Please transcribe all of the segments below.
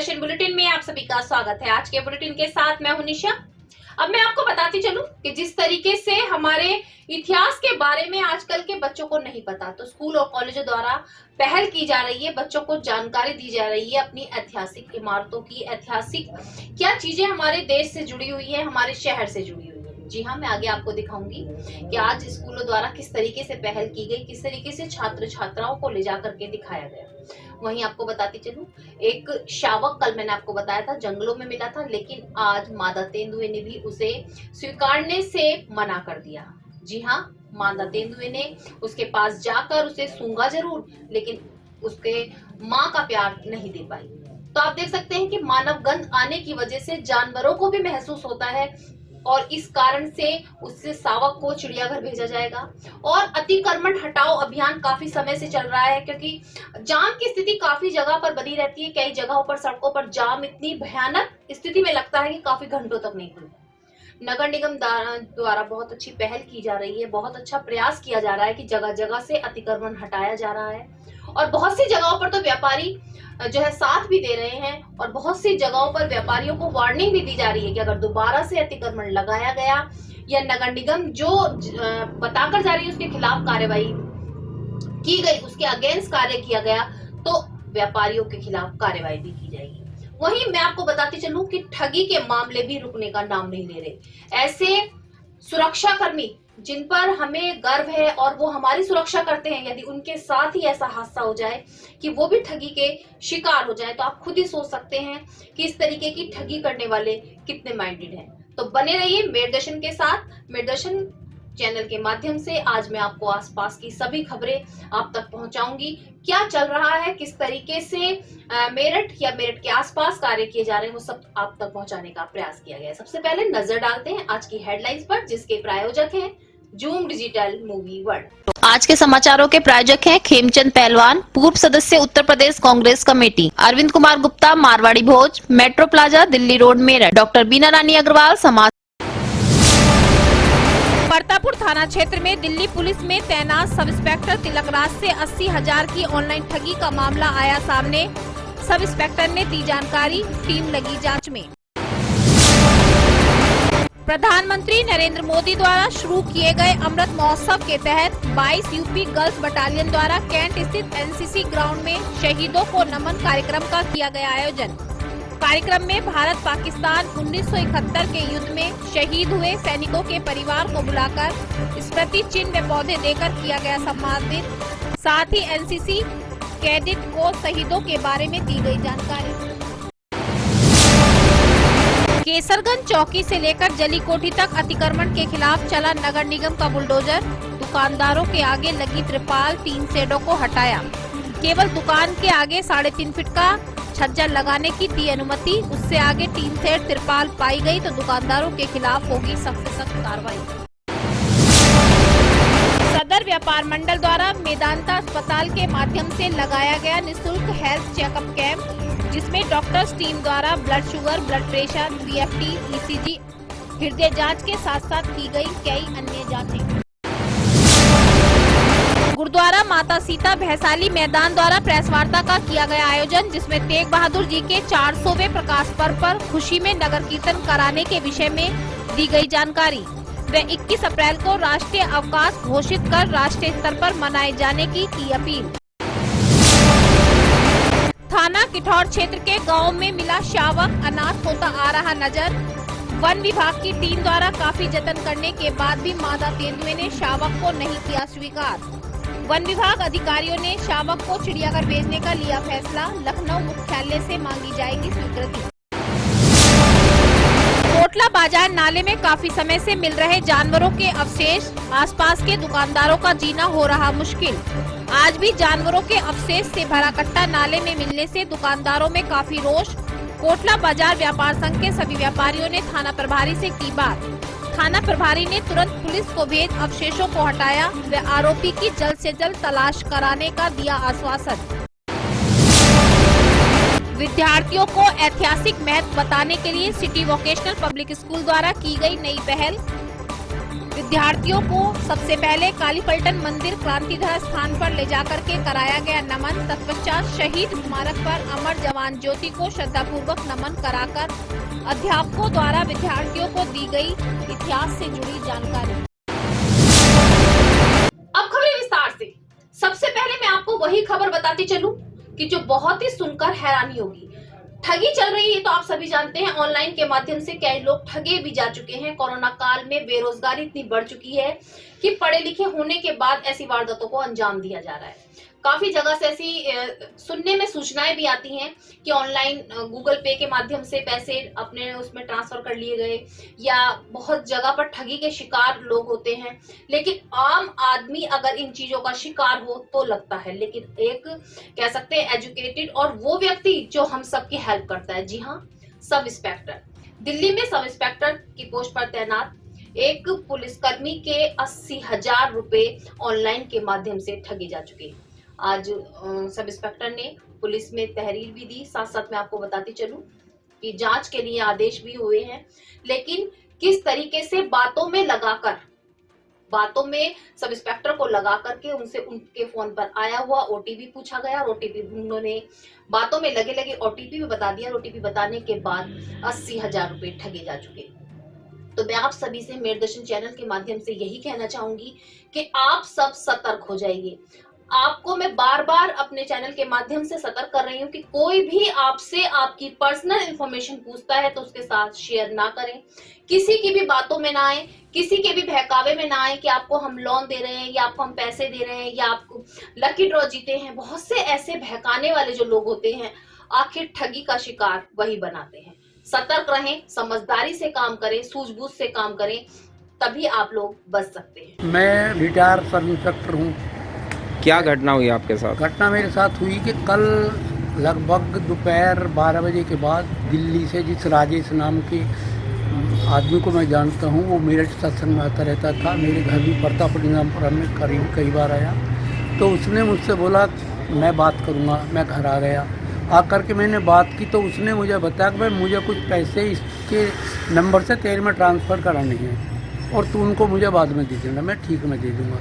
मेरदर्शन bulletin में आप सभी का स्वागत है। आज के बुलेटिन के साथ मैं हूं निशा। अब मैं आपको बताती चलूं कि जिस तरीके से हमारे इतिहास के बारे में आजकल के बच्चों को नहीं पता, तो स्कूल और कॉलेजों द्वारा पहल की जा रही है, बच्चों को जानकारी दी जा रही है अपनी ऐतिहासिक इमारतों की, ऐतिहासिक क्या चीजें हमारे देश से जुड़ी हुई है, हमारे शहर से जुड़ी हुई है। जी हाँ, मैं आगे आपको दिखाऊंगी कि आज स्कूलों द्वारा किस तरीके से पहल की गई, किस तरीके से छात्र छात्राओं को ले जाकर के दिखाया गया। वहीं आपको बताती चलूं, एक शावक कल मैंने आपको बताया था जंगलों में मिला था, लेकिन आज मादा तेंदुए ने भी उसे स्वीकारने से मना कर दिया। जी हाँ, मादा तेंदुए ने उसके पास जाकर उसे सूंघा जरूर, लेकिन उसके माँ का प्यार नहीं दे पाई। तो आप देख सकते हैं कि मानव गंध आने की वजह से जानवरों को भी महसूस होता है और इस कारण से उससे शावक को चिड़ियाघर भेजा जाएगा। और अतिक्रमण हटाओ अभियान काफी समय से चल रहा है, क्योंकि जाम की स्थिति काफी जगह पर बनी रहती है। कई जगहों पर सड़कों पर जाम इतनी भयानक स्थिति में लगता है कि काफी घंटों तक नहीं खुलता। नगर निगम द्वारा बहुत अच्छी पहल की जा रही है, बहुत अच्छा प्रयास किया जा रहा है कि जगह जगह से अतिक्रमण हटाया जा रहा है। और बहुत सी जगहों पर तो व्यापारी जो है साथ भी दे रहे हैं, और बहुत सी जगहों पर व्यापारियों को वार्निंग भी दी जा रही है कि अगर दोबारा से अतिक्रमण लगाया गया या नगर निगम जो बताकर जा रही है उसके खिलाफ कार्रवाई की गई, उसके अगेंस्ट कार्य किया गया, तो व्यापारियों के खिलाफ कार्रवाई भी की जाएगी। वहीं मैं आपको बताती चलूं कि ठगी के मामले भी रुकने का नाम नहीं ले रहे। ऐसे सुरक्षाकर्मी जिन पर हमें गर्व है और वो हमारी सुरक्षा करते हैं, यदि उनके साथ ही ऐसा हादसा हो जाए कि वो भी ठगी के शिकार हो जाए, तो आप खुद ही सोच सकते हैं कि इस तरीके की ठगी करने वाले कितने माइंडेड हैं। तो बने रहिए मेरदर्शन के साथ। मेरदर्शन चैनल के माध्यम से आज मैं आपको आसपास की सभी खबरें आप तक पहुंचाऊंगी। क्या चल रहा है, किस तरीके से मेरठ या मेरठ के आसपास कार्य किए जा रहे हैं, वो सब आप तक पहुंचाने का प्रयास किया गया है। सबसे पहले नजर डालते हैं आज की हेडलाइंस पर, जिसके प्रायोजक हैं जूम डिजिटल मूवी वर्ल्ड। आज के समाचारों के प्रायोजक हैं खेमचंद पहलवान, पूर्व सदस्य Uttar Pradesh Congress committee, Arvind Kumar Gupta, Marwari Bhoj, metro plaza, Delhi road, Meerut, doctor Beena Rani Agarwal, समाज। परतापुर थाना क्षेत्र में दिल्ली पुलिस में तैनात सब इंस्पेक्टर तिलकराज से 80,000 की ऑनलाइन ठगी का मामला आया सामने। सब इंस्पेक्टर ने दी जानकारी, टीम लगी जांच में। प्रधानमंत्री नरेंद्र मोदी द्वारा शुरू किए गए अमृत महोत्सव के तहत 22 यूपी गर्ल्स बटालियन द्वारा कैंट स्थित एनसीसी ग्राउंड में शहीदों को नमन कार्यक्रम का किया गया आयोजन। कार्यक्रम में भारत पाकिस्तान 1971 के युद्ध में शहीद हुए सैनिकों के परिवार को बुलाकर स्मृति चिन्ह व पौधे देकर किया गया सम्मानित। साथ ही एनसीसी कैडेट को शहीदों के बारे में दी गई जानकारी। केसरगंज चौकी से लेकर जलीकोठी तक अतिक्रमण के खिलाफ चला नगर निगम का बुलडोजर। दुकानदारों के आगे लगी त्रिपाल, 3 शेडों को हटाया। केवल दुकान के आगे 3.5 फीट का छज्जा लगाने की दी अनुमति, उससे आगे 3 शेड त्रिपाल पाई गई तो दुकानदारों के खिलाफ होगी सख्त से सख्त कार्रवाई। सदर व्यापार मंडल द्वारा मेदांता अस्पताल के माध्यम से लगाया गया निःशुल्क हेल्थ चेकअप कैंप, जिसमें डॉक्टर्स टीम द्वारा blood sugar, blood pressure, BFT, ECG, हृदय जांच के साथ साथ की गई कई अन्य जांचें। गुरुद्वारा माता सीता भैसाली मैदान द्वारा प्रेस वार्ता का किया गया आयोजन, जिसमें तेग बहादुर जी के 400वें प्रकाश पर्व पर खुशी में नगर कीर्तन कराने के विषय में दी गई जानकारी व 21 अप्रैल को राष्ट्रीय अवकाश घोषित कर राष्ट्रीय स्तर पर मनाए जाने की अपील। थाना किठौर क्षेत्र के गांव में मिला शावक, अनाथ होता आ रहा नजर। वन विभाग की टीम द्वारा काफी जतन करने के बाद भी मादा तेंदुए ने शावक को नहीं किया स्वीकार। वन विभाग अधिकारियों ने शावक को चिड़ियाघर भेजने का लिया फैसला। लखनऊ मुख्यालय से मांगी जाएगी स्वीकृति। कोटला बाजार नाले में काफी समय से मिल रहे जानवरों के अवशेष, आसपास के दुकानदारों का जीना हो रहा मुश्किल। आज भी जानवरों के अवशेष से भरा कट्टा नाले में मिलने से दुकानदारों में काफी रोष। कोटला बाजार व्यापार संघ के सभी व्यापारियों ने थाना प्रभारी से की बात। थाना प्रभारी ने तुरंत पुलिस को भेज अवशेषों को हटाया व आरोपी की जल्द से जल्द तलाश कराने का दिया आश्वासन। विद्यार्थियों को ऐतिहासिक महत्व बताने के लिए सिटी वोकेशनल पब्लिक स्कूल द्वारा की गई नई पहल। विद्यार्थियों को सबसे पहले कालीपलटन मंदिर क्रांतिधर स्थान पर ले जाकर के कराया गया नमन। तत्पश्चात शहीद स्मारक पर अमर जवान ज्योति को श्रद्धापूर्वक नमन कराकर अध्यापकों द्वारा विद्यार्थियों को दी गई इतिहास से जुड़ी जानकारी। अब खबरें विस्तार से। सबसे पहले मैं आपको वही खबर बताती चलूं कि जो बहुत ही सुनकर हैरानी होगी। ठगी चल रही है तो आप सभी जानते हैं, ऑनलाइन के माध्यम से कई लोग ठगे भी जा चुके हैं। कोरोना काल में बेरोजगारी इतनी बढ़ चुकी है कि पढ़े लिखे होने के बाद ऐसी वारदातों को अंजाम दिया जा रहा है। काफी जगह से ऐसी सुनने में सूचनाएं भी आती हैं कि ऑनलाइन गूगल पे के माध्यम से पैसे अपने उसमें ट्रांसफर कर लिए गए, या बहुत जगह पर ठगी के शिकार लोग होते हैं। लेकिन आम आदमी अगर इन चीजों का शिकार हो तो लगता है, लेकिन एक कह सकते हैं एजुकेटेड और वो व्यक्ति जो हम सबकी हेल्प करता है, जी हाँ, सब इंस्पेक्टर। दिल्ली में सब इंस्पेक्टर की पोस्ट पर तैनात एक पुलिसकर्मी के 80,000 रुपए ऑनलाइन के माध्यम से ठगे जा चुके हैं। आज सब इंस्पेक्टर ने पुलिस में तहरीर भी दी। साथ साथ मैं आपको बताती चलूं कि जांच के लिए आदेश भी हुए हैं। लेकिन किस तरीके से बातों में सब इंस्पेक्टर को लगा करके उनसे उनके फोन पर आया हुआ ओटीपी पूछा गया। ओटीपी उन्होंने बातों में लगे ओटीपी भी बता दिया। ओटीपी बताने के बाद 80,000 रुपए ठगे जा चुके। तो मैं आप सभी से मेरदर्शन चैनल के माध्यम से यही कहना चाहूंगी कि आप सब सतर्क हो जाइए। आपको मैं बार बार अपने चैनल के माध्यम से सतर्क कर रही हूँ कि कोई भी आपसे आपकी पर्सनल इंफॉर्मेशन पूछता है तो उसके साथ शेयर ना करें। किसी की भी बातों में ना आए, किसी के भी बहकावे में ना आए कि आपको हम लोन दे रहे हैं या आपको हम पैसे दे रहे हैं या आपको लकी ड्रॉ जीते हैं। बहुत से ऐसे बहकाने वाले जो लोग होते हैं, आखिर ठगी का शिकार वही बनाते हैं। सतर्क रहें, समझदारी से काम करें, सूझबूझ से काम करें, तभी आप लोग बच सकते हैं। मैं रिटायर सब इंस्पेक्टर हूँ। क्या घटना हुई आपके साथ? घटना मेरे साथ हुई कि कल लगभग दोपहर 12 बजे के बाद दिल्ली से जिस राजेश नाम के आदमी को मैं जानता हूँ, वो मेरठ सत्संग में आता रहता था, मेरे घर भी प्रतापपुरम में करीब कई बार आया। तो उसने मुझसे बोला मैं बात करूँगा। मैं घर आ गया। आकर के मैंने बात की तो उसने मुझे बताया कि भाई मुझे कुछ पैसे इसके नंबर से तेरे में ट्रांसफ़र कराने हैं और तू उनको मुझे बाद में दे देना। मैं ठीक में दे दूँगा।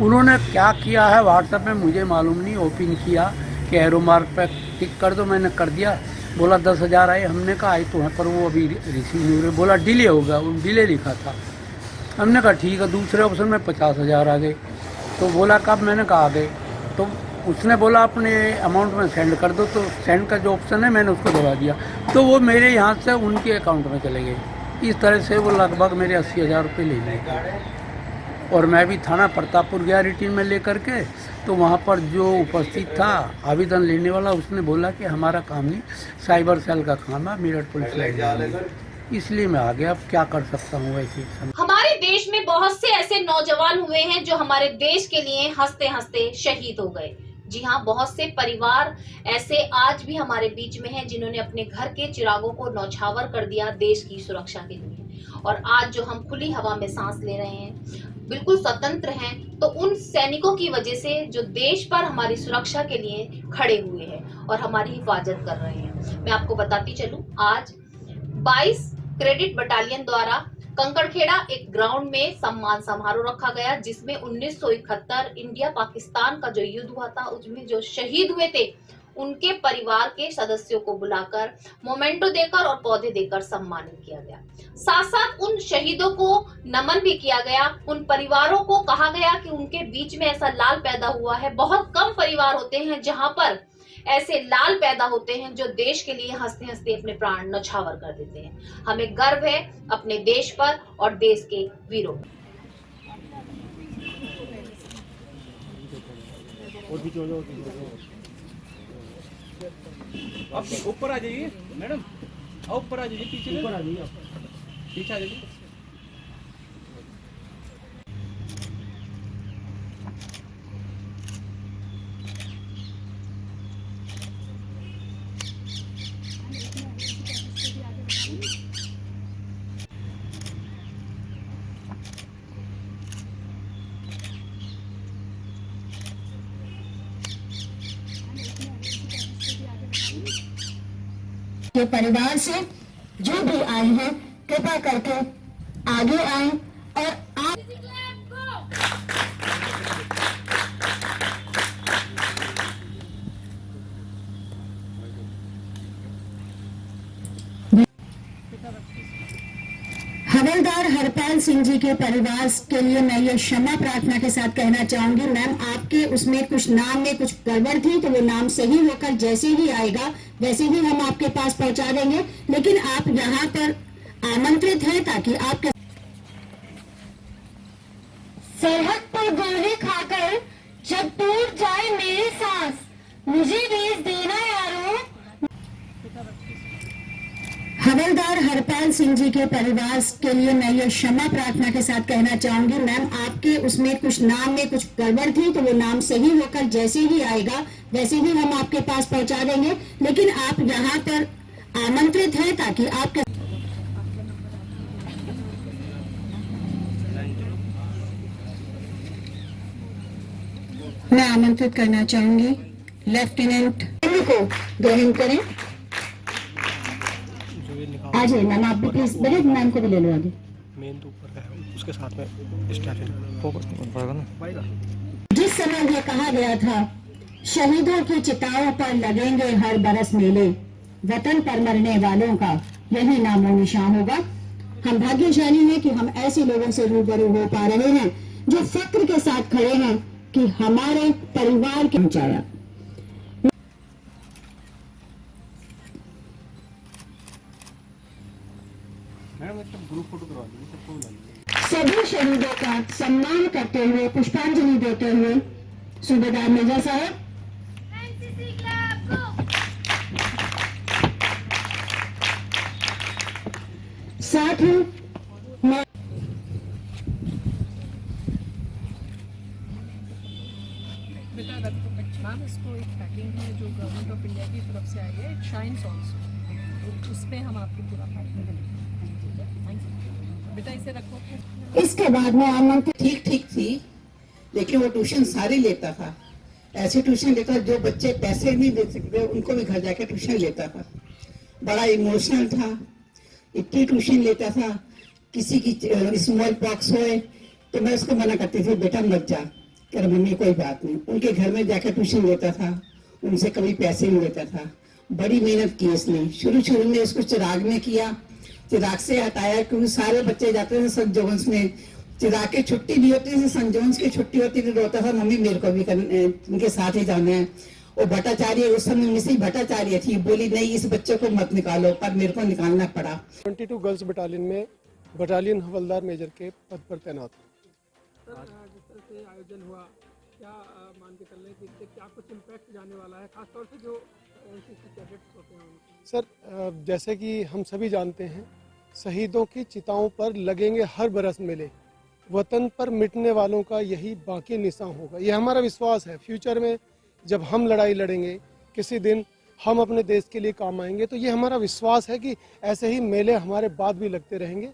उन्होंने क्या किया है व्हाट्सएप में मुझे मालूम नहीं, ओपन किया कि एरो मार्क पर टिक कर दो। मैंने कर दिया। बोला 10,000 आए। हमने कहा आए तो हैं पर वो अभी रिसीव नहीं हो रहे। बोला डिले होगा, वो डिले लिखा था। हमने कहा ठीक है। दूसरे ऑप्शन में 50,000 आ गए। तो बोला कब? मैंने कहा आ गए। तो उसने बोला अपने अमाउंट में सेंड कर दो। तो सेंड का जो ऑप्शन है मैंने उसको दबा दिया, तो वो मेरे यहाँ से उनके अकाउंट में चले गए। इस तरह से वो लगभग मेरे 80,000 रुपये ले गए। और मैं भी थाना प्रतापपुर गया रिटीन में लेकर के। तो वहाँ पर जो उपस्थित था आवेदन लेने वाला, उसने बोला कि हमारा काम नहीं, साइबर सेल का काम है, मेरठ पुलिस लाइन। इसलिए मैं आ गया। अब क्या कर सकता हूँ ऐसे। हमारे देश में बहुत से ऐसे नौजवान हुए हैं जो हमारे देश के लिए हंसते हंसते शहीद हो गए। जी हाँ, बहुत से परिवार ऐसे आज भी हमारे बीच में हैं जिन्होंने अपने घर के चिरागों को नौछावर कर दिया देश की सुरक्षा के लिए। और आज जो हम खुली हवा में सांस ले रहे हैं, बिल्कुल स्वतंत्र हैं, तो उन सैनिकों की वजह से जो देश पर हमारी सुरक्षा के लिए खड़े हुए हैं और हमारी हिफाजत कर रहे हैं। मैं आपको बताती चलूं, आज 22 क्रेडिट बटालियन द्वारा कंकड़खेड़ा एक ग्राउंड में सम्मान समारोह रखा गया, जिसमें 1971 इंडिया पाकिस्तान का जो युद्ध हुआ था, उसमें जो शहीद हुए थे उनके परिवार के सदस्यों को बुलाकर मोमेंटो देकर और पौधे देकर सम्मानित किया गया। साथ साथ उन शहीदों को नमन भी किया गया। उन परिवारों को कहा गया कि उनके बीच में ऐसा लाल पैदा हुआ है। बहुत कम परिवार होते हैं जहां पर ऐसे लाल पैदा होते हैं जो देश के लिए हंसते हंसते अपने प्राण न्यौछावर कर देते हैं। हमें गर्व है अपने देश पर और देश के वीरों। आप ऊपर आ जाइए मैडम, ऊपर आ जाइए, पीछे ऊपर आ जाइए, पीछे आ जाइए। के परिवार से जो भी आए हैं कृपा करके आगे आएं और आप हवलदार हरपाल सिंह जी के परिवार के लिए मैं ये क्षमा प्रार्थना के साथ कहना चाहूंगी, मैम आपके उसमें कुछ नाम में कुछ गड़बड़ थी, तो वो नाम सही होकर जैसे ही आएगा वैसे ही हम आपके पास पहुंचा देंगे। लेकिन आप यहाँ पर आमंत्रित हैं ताकि आपके सरहद पर गोली खाकर जब टूट जाए मेरी सांस, मुझे भेज देना यारो। हवलदार हरपाल सिंह जी के परिवार के लिए मैं ये क्षमा प्रार्थना के साथ कहना चाहूंगी, मैम आपके उसमें कुछ नाम में कुछ गड़बड़ थी, तो वो नाम सही होकर जैसे ही आएगा वैसे ही हम आपके पास पहुंचा देंगे। लेकिन आप यहाँ पर आमंत्रित हैं ताकि आपके मैं आमंत्रित करना चाहूंगी लेफ्टिनेंट को ग्रहण करें। आ जाइए मैम, आप भी प्लीज बड़े मैम को भी ले लो आगे। मेन तो ऊपर है, उसके साथ में स्टाफ फोकस पाएगा। जिस समय ये कहा गया था शहीदों की चिताओं पर लगेंगे हर बरस मेले, वतन पर मरने वालों का यही नामो निशान होगा। हम भाग्यशाली हैं कि हम ऐसे लोगों से रूबरू हो पा रहे हैं जो फक्र के साथ खड़े हैं कि हमारे परिवार के पहुंचाया। ग्रुप फोटो करवा दीजिए, सबको बुला लीजिए। सभी शहीदों का सम्मान करते हुए पुष्पांजलि देते हुए सूबेदार मिर्जा साहब, साथ ही मैं मैम इसको एक पैकिंग है जो गवर्नमेंट ऑफ इंडिया की तरफ से आई है, इट शाइन्स ऑल्सो, उस पर हम आपको पूरा पैकिंग देंगे। बेटा इसे रखो। इसके बाद में आमंत्रित ठीक थी, लेकिन वो ट्यूशन सारे लेता था। ऐसे ट्यूशन लेता था जो बच्चे पैसे नहीं दे सकते उनको भी घर जाके ट्यूशन लेता था। बड़ा इमोशनल था, इतनी ट्यूशन लेता था। किसी की स्मॉल पॉक्स होए तो मैं उसको मना करती थी, बेटा मत जा, कह मम्मी कोई बात नहीं। उनके घर में जाकर ट्यूशन लेता था, उनसे कभी पैसे नहीं लेता था। बड़ी मेहनत की इसने। शुरू में इसको चिराग में किया, चिराग से हटाया क्योंकि सारे बच्चे जाते थे सेंट जोन्स में। चिराग की छुट्टी भी होती थी, सेंट जोन्स की छुट्टी होती थी, रोता था मम्मी मेरे को भी उनके साथ ही जाना है। और भट्टाचार्य उस समय मिसेज भट्टाचार्य थी, बोली नहीं इस बच्चे को मत निकालो, पर मेरे को निकालना पड़ा। 22 गर्ल्स बटालियन में बटालियन हवलदार मेजर के पद पर तैनात हूँ। जिस तरह से आयोजन हुआ, क्या मान के चल रहे हैं कि क्या कुछ इम्पैक्ट जाने वाला है, खासतौर से जो एनसीसी कैडेट्स होते हैं? सर जैसे कि हम सभी जानते हैं, शहीदों की चिताओं पर लगेंगे हर बरस मेले, वतन पर मिटने वालों का यही बाकी निशान होगा। ये हमारा विश्वास है। फ्यूचर में जब हम लड़ाई लड़ेंगे, किसी दिन हम अपने देश के लिए काम आएंगे, तो ये हमारा विश्वास है कि ऐसे ही मेले हमारे बाद भी लगते रहेंगे।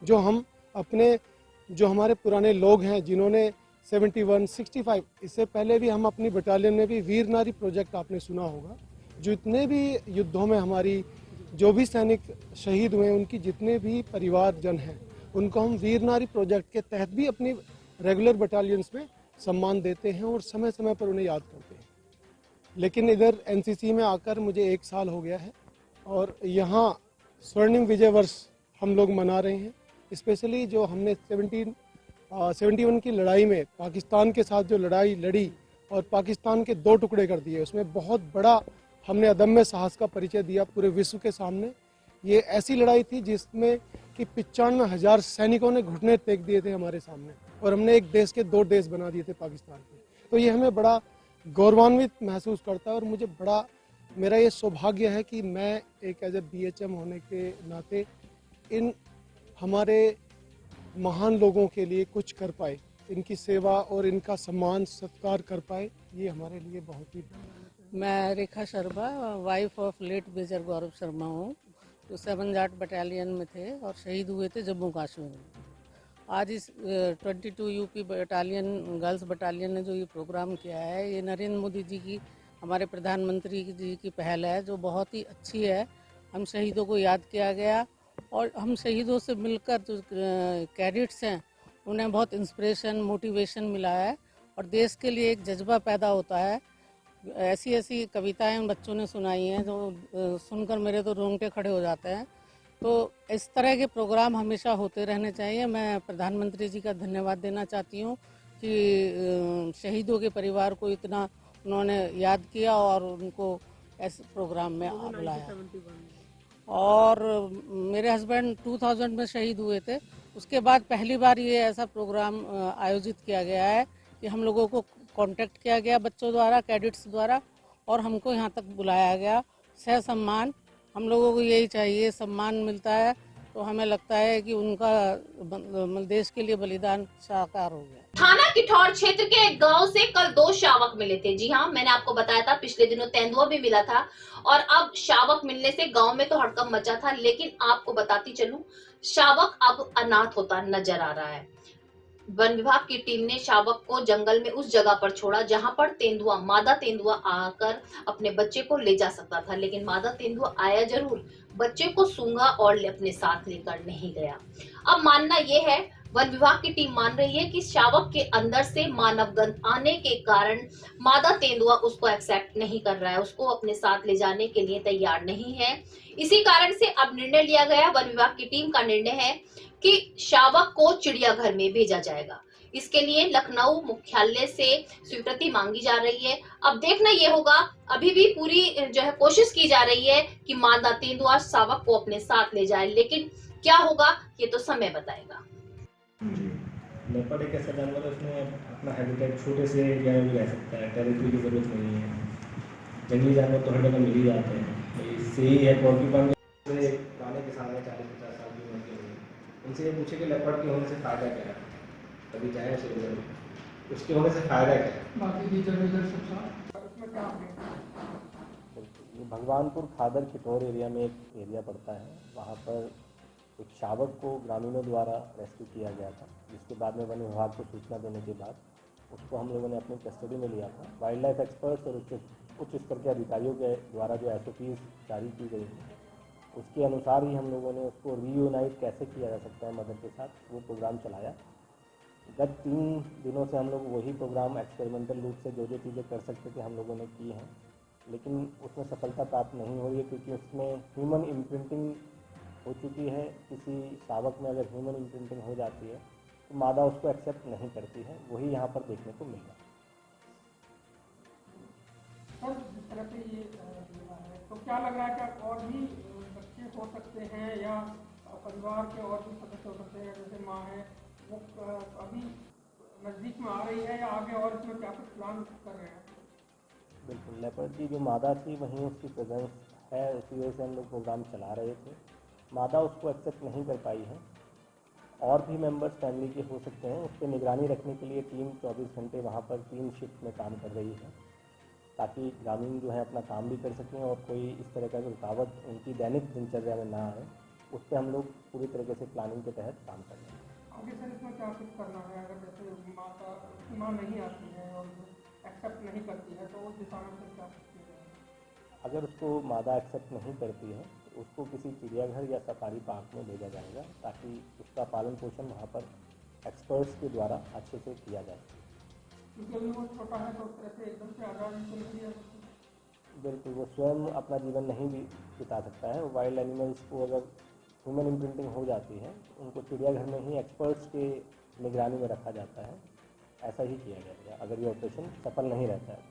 जो हमारे पुराने लोग हैं जिन्होंने 71, 65, इससे पहले भी हम अपनी बटालियन में भी वीर नारी प्रोजेक्ट आपने सुना होगा। जितने भी युद्धों में हमारी जो भी सैनिक शहीद हुए, उनकी जितने भी परिवारजन हैं, उनको हम वीर नारी प्रोजेक्ट के तहत भी अपनी रेगुलर बटालियंस में सम्मान देते हैं और समय समय पर उन्हें याद करते हैं। लेकिन इधर एनसीसी में आकर मुझे 1 साल हो गया है और यहाँ स्वर्णिम विजय वर्ष हम लोग मना रहे हैं। स्पेशली जो हमने 71 की लड़ाई में पाकिस्तान के साथ जो लड़ाई लड़ी और पाकिस्तान के 2 टुकड़े कर दिए, उसमें बहुत बड़ा हमने अदम्य साहस का परिचय दिया पूरे विश्व के सामने। ये ऐसी लड़ाई थी जिसमें कि 95,000 सैनिकों ने घुटने टेक दिए थे हमारे सामने, और हमने एक देश के 2 देश बना दिए थे पाकिस्तान के। तो ये हमें बड़ा गौरवान्वित महसूस करता है और मुझे बड़ा मेरा ये सौभाग्य है कि मैं एक एज ए BHM होने के नाते इन हमारे महान लोगों के लिए कुछ कर पाए, इनकी सेवा और इनका सम्मान सत्कार कर पाए, ये हमारे लिए बहुत ही। मैं Rekha Sharma, wife of late major Gaurav Sharma हूँ, जो 7 जाट बटालियन में थे और शहीद हुए थे जम्मू कश्मीर में। आज इस 22 यूपी बटालियन गर्ल्स बटालियन ने जो ये प्रोग्राम किया है, ये नरेंद्र मोदी जी की, हमारे प्रधानमंत्री जी की पहल है, जो बहुत ही अच्छी है। हम शहीदों को याद किया गया और हम शहीदों से मिलकर जो कैडेट्स हैं उन्हें बहुत इंस्पिरेशन, मोटिवेशन मिला है और देश के लिए एक जज्बा पैदा होता है। ऐसी ऐसी कविताएं बच्चों ने सुनाई हैं जो सुनकर मेरे तो रोंगटे खड़े हो जाते हैं तो इस तरह के प्रोग्राम हमेशा होते रहने चाहिए। मैं प्रधानमंत्री जी का धन्यवाद देना चाहती हूँ कि शहीदों के परिवार को इतना उन्होंने याद किया और उनको ऐसे प्रोग्राम में बुलाया। और मेरे हस्बैंड 2000 में शहीद हुए थे। उसके बाद पहली बार ये ऐसा प्रोग्राम आयोजित किया गया है कि हम लोगों को कांटेक्ट किया गया बच्चों द्वारा, कैडेट्स द्वारा, और हमको यहाँ तक बुलाया गया। सह सम्मान हम लोगों को यही चाहिए, सम्मान मिलता है तो हमें लगता है कि उनका देश के लिए बलिदान साकार हो गया। थाना किठौर क्षेत्र के एक गांव से कल 2 शावक मिले थे। जी हाँ, मैंने आपको बताया था पिछले दिनों तेंदुआ भी मिला था और अब शावक मिलने से गांव में तो हड़कंप मचा था। लेकिन आपको बताती चलूं, शावक अब अनाथ होता नजर आ रहा है। वन विभाग की टीम ने शावक को जंगल में उस जगह पर छोड़ा जहां पर तेंदुआ, मादा तेंदुआ आकर अपने बच्चे को ले जा सकता था, लेकिन मादा तेंदुआ आया जरूर, बच्चे को सूंघा और अपने साथ लेकर नहीं गया। अब मानना यह है, वन विभाग की टीम मान रही है कि शावक के अंदर से मानव गंध आने के कारण मादा तेंदुआ उसको एक्सेप्ट नहीं कर रहा है, उसको अपने साथ ले जाने के लिए तैयार नहीं है। इसी कारण से अब निर्णय लिया गया, वन विभाग की टीम का निर्णय है कि शावक को चिड़ियाघर में भेजा जाएगा। इसके लिए लखनऊ मुख्यालय से स्वीकृति मांगी जा रही है। अब देखना ये होगा, अभी भी पूरी जो है कोशिश की जा रही है कि मादा तेंदुआ शावक को अपने साथ ले जाए, लेकिन क्या होगा ये तो समय बताएगा। लेपर्ड एक ऐसा जानवर है, उसमें अपना हैबिटेट छोटे से एरिया में भी रह सकता है, टेरिटरी की जरूरत नहीं है। जंगली जानवर तो हर जगह मिल ही जाते हैं। इससे ही है पॉर्क्यूपाइन से पुराने किसान हैं 40-50 साल की उम्र के होंगे, उनसे ये पूछे कि लेपर्ड के होने से फ़ायदा क्या है, कभी चाहे उसे उसके होने से फ़ायदा क्या है। भगवानपुर खादर किठौर एरिया में एक एरिया पड़ता है, वहाँ पर एक शावक को ग्रामीणों द्वारा रेस्क्यू किया गया था, जिसके बाद में वन विभाग को सूचना देने के बाद उसको हम लोगों ने अपनी कस्टडी में लिया था। वाइल्ड लाइफ एक्सपर्ट्स और उच्च स्तर के अधिकारियों के द्वारा जो SOPs जारी की गई थी, उसके अनुसार ही हम लोगों ने उसको रीयूनाइट कैसे किया जा सकता है मदर के साथ, वो प्रोग्राम चलाया। गत 3 दिनों से हम लोग वही प्रोग्राम एक्सपेरिमेंटल रूप से जो चीज़ें कर सकते थे हम लोगों ने की हैं, लेकिन उसमें सफलता प्राप्त नहीं हो रही है, क्योंकि उसमें ह्यूमन इम्प्रिंटिंग हो चुकी है। किसी शावक में अगर ह्यूमन इम्प्रिंटिंग हो जाती है तो मादा उसको एक्सेप्ट नहीं करती है, वही यहाँ पर देखने को मिल रहा है। सर, जिस तरह से ये है, तो क्या लग रहा है कि और भी बच्चे हो सकते हैं या परिवार के और भी सदस्य हो सकते हैं, जैसे माँ है वो अभी नज़दीक में आ रही है या आगे और इसमें क्या कुछ प्लान कर रहे हैं? बिल्कुल, लेपर्ड की जो मादा थी वहीं उसकी प्रेजेंस है, उसी वजह से हम लोग प्रोग्राम चला रहे थे। मादा उसको एक्सेप्ट नहीं कर पाई है। और भी मेंबर्स फैमिली के हो सकते हैं, उस पर निगरानी रखने के लिए टीम 24 घंटे वहाँ पर 3 शिफ्ट में काम कर रही है, ताकि ग्रामीण जो है अपना काम भी कर सकें और कोई इस तरह का रुकावट उनकी दैनिक दिनचर्या में ना आए। उस पर हम लोग पूरी तरीके से प्लानिंग के तहत काम कर रहे हैं। आगे सर इसमें क्या कुछ करना है, अगर जैसे माँ नहीं आती है और एक्सेप्ट नहीं करती है तो उस दिशा में क्या कुछ किया जाए? अगर उसको मादा एक्सेप्ट नहीं करती है तो उसको किसी चिड़ियाघर या सफारी पार्क में भेजा जाएगा, ताकि उसका पालन पोषण वहाँ पर एक्सपर्ट्स के द्वारा अच्छे से किया जाए। क्योंकि अभी वो छोटा है तो उस तरह से एकदम से आज़ाद तो नहीं है। बिल्कुल, वो स्वयं अपना जीवन नहीं भी बिता सकता है। वाइल्ड एनिमल्स को अगर ह्यूमन इम्प्रिंटिंग हो जाती है, उनको चिड़ियाघर में ही एक्सपर्ट्स के निगरानी में रखा जाता है। ऐसा ही किया जाएगा अगर ये ऑपरेशन सफल नहीं रहता है।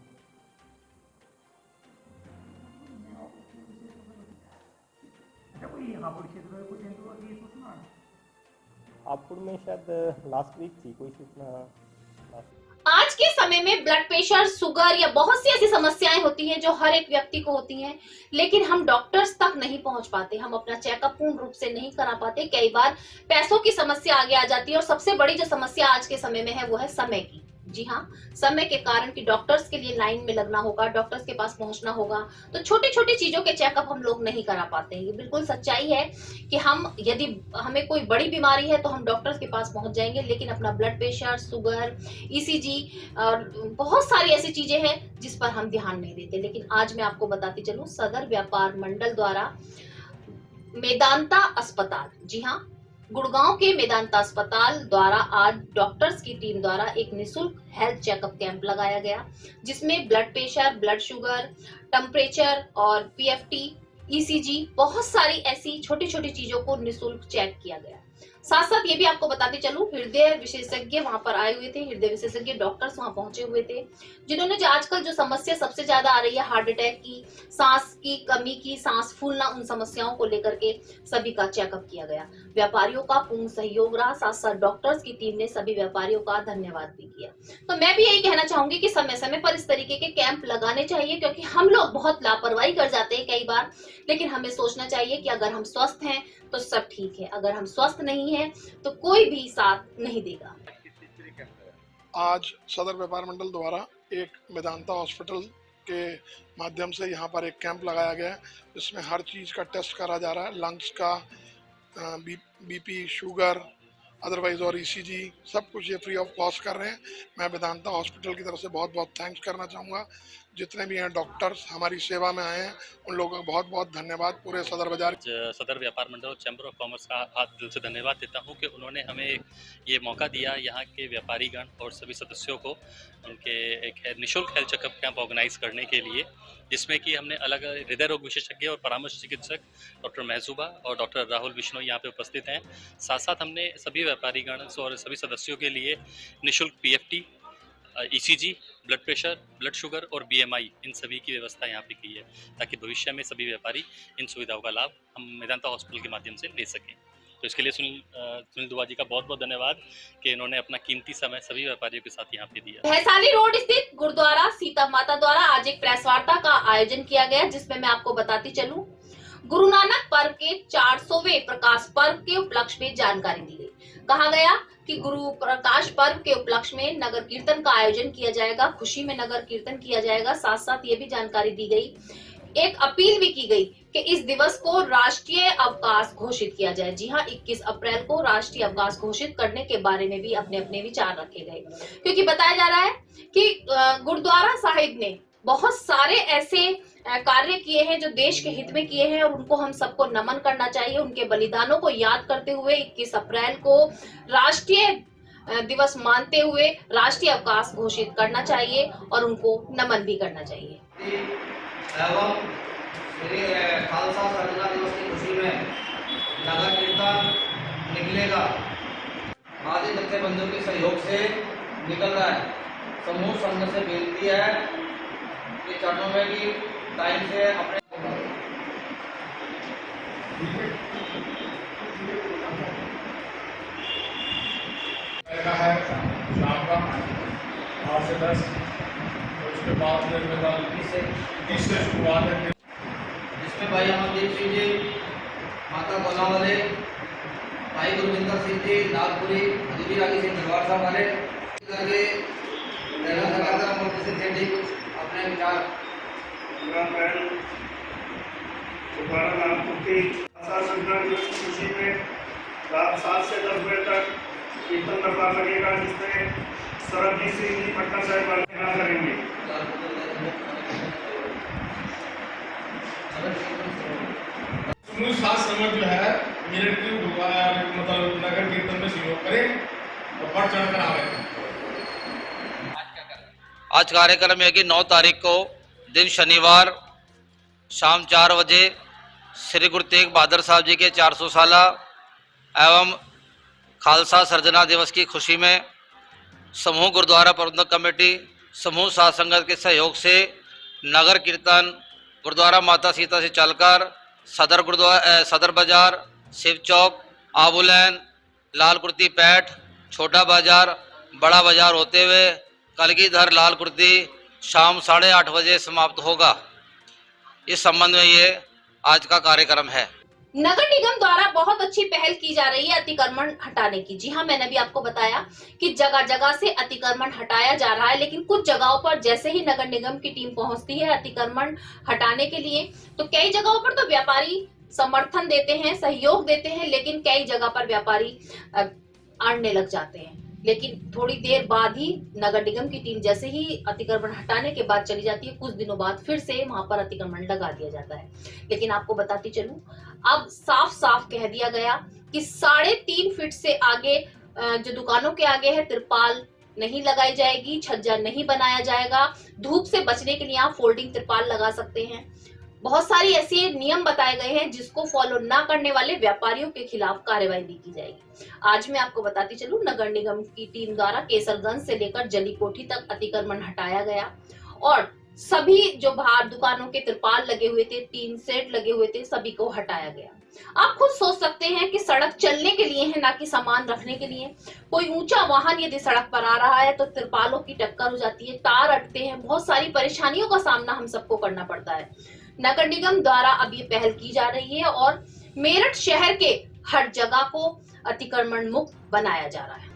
हापुड़ में शायद लास्ट वीक थी कोई सूचना। आज के समय में ब्लड प्रेशर, शुगर या बहुत सी ऐसी समस्याएं होती हैं जो हर एक व्यक्ति को होती हैं, लेकिन हम डॉक्टर्स तक नहीं पहुंच पाते, हम अपना चेकअप पूर्ण रूप से नहीं करा पाते। कई बार पैसों की समस्या आगे आ जाती है और सबसे बड़ी जो समस्या आज के समय में है वो है समय की। जी हाँ, समय के कारण कि डॉक्टर्स के लिए लाइन में लगना होगा, डॉक्टर्स के पास पहुंचना होगा, तो छोटी छोटी चीजों के चेकअप हम लोग नहीं करा पाते हैं। ये बिल्कुल सच्चाई है कि हम यदि हमें कोई बड़ी बीमारी है तो हम डॉक्टर्स के पास पहुंच जाएंगे, लेकिन अपना ब्लड प्रेशर, शुगर, ECG और बहुत सारी ऐसी चीजें हैं जिस पर हम ध्यान नहीं देते। लेकिन आज मैं आपको बताती चलूं, सदर व्यापार मंडल द्वारा मेदांता अस्पताल, जी हाँ, गुड़गांव के मेदांता अस्पताल द्वारा आज डॉक्टर्स की टीम द्वारा एक निशुल्क हेल्थ चेकअप कैंप लगाया गया, जिसमें blood pressure, blood sugar, temperature और PFT ईसीजी, बहुत सारी ऐसी छोटी छोटी चीजों को निःशुल्क चेक किया गया। साथ साथ ये भी आपको बताते चलूं, हृदय विशेषज्ञ वहां पर आए हुए थे, हृदय विशेषज्ञ डॉक्टर्स वहां पहुंचे हुए थे, जिन्होंने जो आजकल जो समस्या सबसे ज्यादा आ रही है हार्ट अटैक की, सांस की कमी की, सांस फूलना, उन समस्याओं को लेकर के सभी का चेकअप किया गया। व्यापारियों का पूर्ण सहयोग रहा, साथ साथ डॉक्टर्स की टीम ने सभी व्यापारियों का धन्यवाद भी किया। तो मैं भी यही कहना चाहूंगी कि समय समय पर इस तरीके के कैंप लगाने चाहिए, क्योंकि हम लोग बहुत लापरवाही कर जाते हैं कई बार, लेकिन हमें सोचना चाहिए कि अगर हम स्वस्थ हैं तो सब ठीक है, अगर हम स्वस्थ नहीं हैं तो कोई भी साथ नहीं देगा। आज सदर व्यापार मंडल द्वारा एक मेदांता हॉस्पिटल के माध्यम से यहाँ पर एक कैंप लगाया गया है, जिसमें हर चीज़ का टेस्ट करा जा रहा है, लंग्स का, बीपी, शुगर, अदरवाइज और ईसीजी, सब कुछ ये फ्री ऑफ कॉस्ट कर रहे हैं। मैं वेदांता हॉस्पिटल की तरफ से बहुत बहुत थैंक्स करना चाहूँगा। जितने भी हैं डॉक्टर्स हमारी सेवा में आए हैं, उन लोगों का बहुत बहुत धन्यवाद। पूरे सदर बाजार सदर व्यापार मंडल और चैम्बर ऑफ कॉमर्स का हाथ दिल से धन्यवाद देता हूं कि उन्होंने हमें ये मौका दिया, यहाँ के व्यापारीगण और सभी सदस्यों को उनके एक निःशुल्क हेल्थ चेकअप कैंप ऑर्गेनाइज करने के लिए, जिसमें कि हमने अलग हृदय रोग विशेषज्ञ और परामर्श चिकित्सक डॉक्टर महजूबा और डॉक्टर राहुल बिश्नोई यहाँ पे उपस्थित हैं। साथ साथ हमने सभी व्यापारीगण और सभी सदस्यों के लिए निःशुल्क PFT, ECG, blood pressure, blood sugar और बीएमआई, इन सभी की व्यवस्था यहाँ पे की है, ताकि भविष्य में सभी व्यापारी इन सुविधाओं का लाभ हम मेदांता हॉस्पिटल के माध्यम से ले सकें। तो इसके लिए सुनील दुआ जी का बहुत बहुत धन्यवाद कि इन्होंने अपना कीमती समय सभी व्यापारियों के साथ यहाँ पे दिया। भैसाली रोड स्थित गुरुद्वारा सीता माता द्वारा आज एक प्रेस वार्ता का आयोजन किया गया, जिसमें मैं आपको बताती चलूं, गुरु नानक पर्व के 400वें प्रकाश पर्व के उपलक्ष्य में जानकारी दी गई। कहा गया कि गुरु प्रकाश पर्व के उपलक्ष्य में नगर कीर्तन का आयोजन किया जाएगा, खुशी में नगर कीर्तन किया जाएगा। साथ साथ ये भी जानकारी दी गई, एक अपील भी की गई कि इस दिवस को राष्ट्रीय अवकाश घोषित किया जाए। जी हां, 21 अप्रैल को राष्ट्रीय अवकाश घोषित करने के बारे में भी अपने अपने विचार रखे गए, क्योंकि बताया जा रहा है कि गुरुद्वारा साहिब ने बहुत सारे ऐसे कार्य किए हैं जो देश के हित में किए हैं, और उनको हम सबको नमन करना चाहिए। उनके बलिदानों को याद करते हुए 21 अप्रैल को राष्ट्रीय दिवस मानते हुए राष्ट्रीय अवकाश घोषित करना चाहिए और उनको नमन भी करना चाहिए। एवं श्री खालसा सर्जना दिवस की खुशी में नगर कीर्तन निकलेगा। आदि जत्थेबंदियों के सहयोग से निकल रहा है। समूह संघ से बेनती है कि चरणों में भी टाइम से अपने है शाम का 8 से 10, उसके बाद में 30 से शुरुआत है, जिसमें भाई अमरदीप सिंह जी, माता गोलावाले, भाई गुरविंदर सिंह जी नागपुरी, अजीबी रागी सिंह दरबार साहब वाले करके लगातार अमरदीप सिंह सेठ जी अपने विचार खुशी में रात 7 से 10 बजे तक कीर्तन दरबार लगेगा, जिसमें सरबजीत सिंह जी पटना साहिब वाले करेंगे। समूह साथ समाज जो है मेरे मतलब नगर कीर्तन में सहयोग करें और बढ़ चढ़ कर आवे। आज कार्यक्रम है कि 9 तारीख को दिन शनिवार शाम 4 बजे श्री गुरु तेग बहादुर साहब जी के 400 साला एवं खालसा सर्जना दिवस की खुशी में समूह गुरुद्वारा प्रबंधक कमेटी, समूह साध संगत के सहयोग से नगर कीर्तन गुरुद्वारा माता सीता से चलकर सदर बाजार, शिव चौक, आबूलैन, लाल कुर्ती पैठ, छोटा बाजार, बड़ा बाजार होते हुए कलगीधर लाल कुर्ती शाम 8:30 बजे समाप्त होगा। इस संबंध में ये आज का कार्यक्रम है। नगर निगम द्वारा बहुत अच्छी पहल की जा रही है अतिक्रमण हटाने की। जी हाँ, मैंने भी आपको बताया कि जगह जगह से अतिक्रमण हटाया जा रहा है, लेकिन कुछ जगहों पर जैसे ही नगर निगम की टीम पहुंचती है अतिक्रमण हटाने के लिए, तो कई जगहों पर तो व्यापारी समर्थन देते हैं, सहयोग देते हैं, लेकिन कई जगह पर व्यापारी अड़ने लग जाते हैं। लेकिन थोड़ी देर बाद ही नगर निगम की टीम जैसे ही अतिक्रमण हटाने के बाद चली जाती है, कुछ दिनों बाद फिर से वहां पर अतिक्रमण लगा दिया जाता है। लेकिन आपको बताती चलूं, अब साफ साफ कह दिया गया कि 3.5 फीट से आगे जो दुकानों के आगे है तिरपाल नहीं लगाई जाएगी, छज्जा नहीं बनाया जाएगा। धूप से बचने के लिए आप फोल्डिंग तिरपाल लगा सकते हैं। बहुत सारी ऐसे नियम बताए गए हैं जिसको फॉलो ना करने वाले व्यापारियों के खिलाफ कार्रवाई भी की जाएगी। आज मैं आपको बताती चलूं, नगर निगम की टीम द्वारा केसरगंज से लेकर जलीकोठी तक अतिक्रमण हटाया गया और सभी जो बाहर दुकानों के तिरपाल लगे हुए थे, टीन सेट लगे हुए थे, सभी को हटाया गया। आप खुद सोच सकते हैं कि सड़क चलने के लिए है, ना कि सामान रखने के लिए। कोई ऊंचा वाहन यदि सड़क पर आ रहा है तो तिरपालों की टक्कर हो जाती है, तार अटते हैं, बहुत सारी परेशानियों का सामना हम सबको करना पड़ता है। नगर निगम द्वारा अब ये पहल की जा रही है और मेरठ शहर के हर जगह को अतिक्रमण मुक्त बनाया जा रहा है।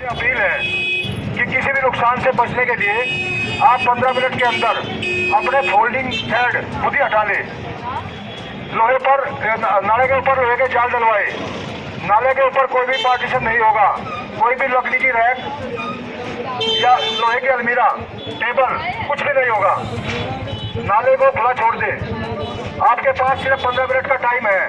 अपील है कि किसी भी नुकसान से बचने के लिए आप 15 मिनट के अंदर अपने फोल्डिंग हेड खुद ही हटा ले। लोहे पर नाले के ऊपर लोहे के जाल डलवाए। नाले के ऊपर कोई भी पार्टीशन नहीं होगा, कोई भी लकड़ी की रैक या लोहे की अलमीरा, टेबल कुछ भी नहीं होगा। नाले को खुला छोड़ दे। आपके पास सिर्फ 15 मिनट का टाइम है।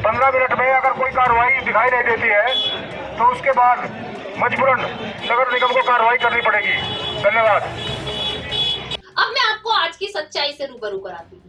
15 मिनट में अगर कोई कार्रवाई दिखाई नहीं देती है तो उसके बाद मजबूरन नगर निगम को कार्रवाई करनी पड़ेगी। धन्यवाद। अब मैं आपको आज की सच्चाई से रूबरू कराती हूँ।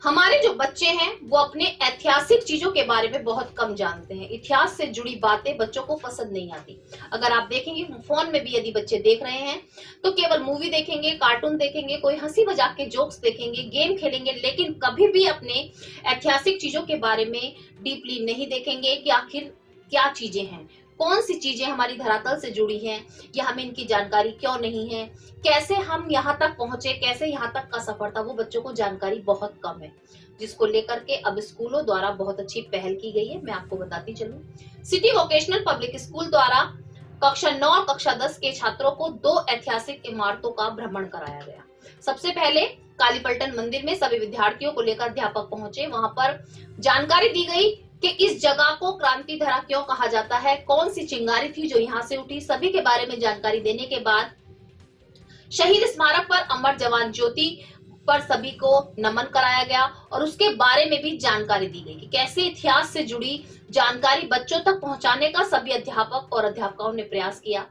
हमारे जो बच्चे हैं वो अपने ऐतिहासिक चीजों के बारे में बहुत कम जानते हैं। इतिहास से जुड़ी बातें बच्चों को पसंद नहीं आती। अगर आप देखेंगे फोन में भी यदि बच्चे देख रहे हैं तो केवल मूवी देखेंगे, कार्टून देखेंगे, कोई हंसी मजाक के जोक्स देखेंगे, गेम खेलेंगे, लेकिन कभी भी अपने ऐतिहासिक चीजों के बारे में डीपली नहीं देखेंगे कि आखिर क्या चीजें हैं, कौन सी चीजें हमारी धरातल से जुड़ी हैं या हमें इनकी जानकारी क्यों नहीं है, कैसे हम यहाँ तक पहुंचे, कैसे यहाँ तक का सफर था, वो बच्चों को जानकारी बहुत कम है, जिसको लेकर के अब स्कूलों द्वारा बहुत अच्छी पहल की गई है। मैं आपको बताती चलूं, सिटी वोकेशनल पब्लिक स्कूल द्वारा कक्षा 9 और कक्षा 10 के छात्रों को 2 ऐतिहासिक इमारतों का भ्रमण कराया गया। सबसे पहले कालीपलटन मंदिर में सभी विद्यार्थियों को लेकर अध्यापक पहुंचे। वहां पर जानकारी दी गई कि इस जगह को क्रांति धरा क्यों कहा जाता है, कौन सी चिंगारी थी जो यहाँ से उठी, सभी के बारे में जानकारी देने के बाद शहीद स्मारक पर अमर जवान ज्योति पर सभी को नमन कराया गया और उसके बारे में भी जानकारी दी गई कि कैसे इतिहास से जुड़ी जानकारी बच्चों तक पहुंचाने का सभी अध्यापक और अध्यापिकाओं ने प्रयास किया।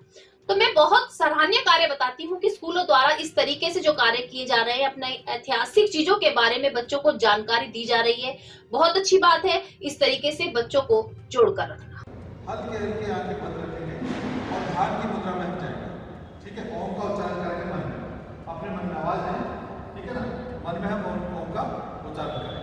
तो मैं बहुत सराहनीय कार्य बताती हूँ कि स्कूलों द्वारा इस तरीके से जो कार्य किए जा रहे हैं, अपने ऐतिहासिक चीजों के बारे में बच्चों को जानकारी दी जा रही है, बहुत अच्छी बात है। इस तरीके से बच्चों को जोड़कर रखना। हल्के हल्के आंखें बंद रखेंगे और ध्यान की मुद्रा में हम जाएंगे। ठीक है, ओम का उच्चारण करेंगे मन में, अपने मन में आवाज है, ठीक है ना, मन में हम ओम का उच्चारण करेंगे।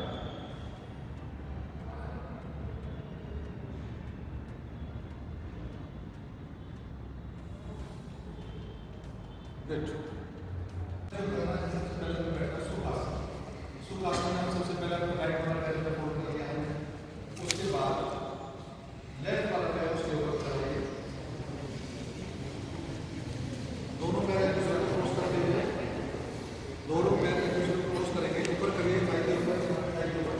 सुखासन में सबसे पहले अपने राइट वाला पैर पे फोल्ड कर लिया है। उसके बाद लेफ्ट वाला पैर उसके ऊपर करेंगे। दोनों पैर एक दूसरे को क्रॉस कर देंगे। दोनों पैर एक दूसरे को क्रॉस करेंगे। ऊपर करिए, पैर के ऊपर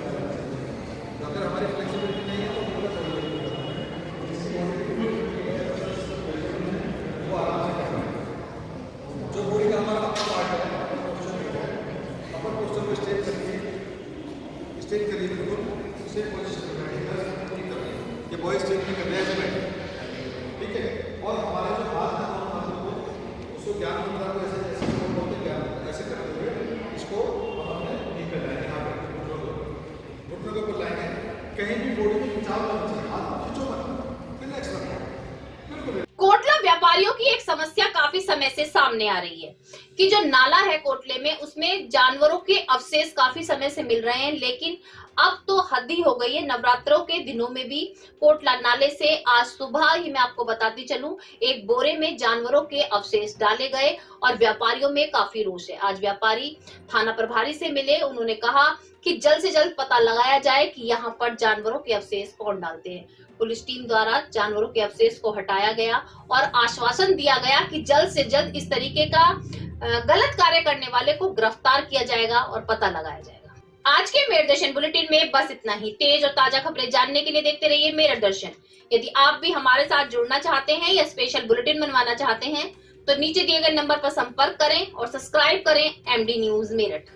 स्टेट करिए बिल्कुल सेम पोजिशन में ये बॉयज स्टेट में कर रहे हैं, ठीक है। और हमारे जो हाथ है दोनों हाथों को उसको ज्ञान मुद्रा को ऐसे ऐसे बोलते ज्ञान ऐसे करते हुए इसको हमने नहीं करना है, यहाँ पर घुटनों के ऊपर लाएंगे, कहीं भी बॉडी में खिंचाव नहीं चाहिए, हाथ खींचो मत, रिलैक्स रखो, बिल्कुल। कोटला व्यापारियों की एक समस्या काफी समय से सामने आ रही है कि जो नाला है कोटले में उसमें जानवरों के अवशेष काफी समय से मिल रहे हैं, लेकिन अब तो हद ही हो गई है। नवरात्रों के दिनों में भी कोटला नाले से आज सुबह ही मैं आपको बताती चलूं एक बोरे में जानवरों के अवशेष डाले गए और व्यापारियों में काफी रोष है। आज व्यापारी थाना प्रभारी से मिले, उन्होंने कहा कि जल्द से जल्द पता लगाया जाए कि यहाँ पर जानवरों के अवशेष कौन डालते हैं। पुलिस टीम द्वारा जानवरों के अवशेष को हटाया गया और आश्वासन दिया गया कि जल्द से जल्द इस तरीके का गलत कार्य करने वाले को गिरफ्तार किया जाएगा और पता लगाया जाएगा। आज के मेरठ दर्शन बुलेटिन में बस इतना ही। तेज और ताजा खबरें जानने के लिए देखते रहिए मेरठ दर्शन। यदि आप भी हमारे साथ जुड़ना चाहते हैं या स्पेशल बुलेटिन बनवाना चाहते हैं तो नीचे दिए गए नंबर पर संपर्क करें और सब्सक्राइब करें MD न्यूज मेरठ।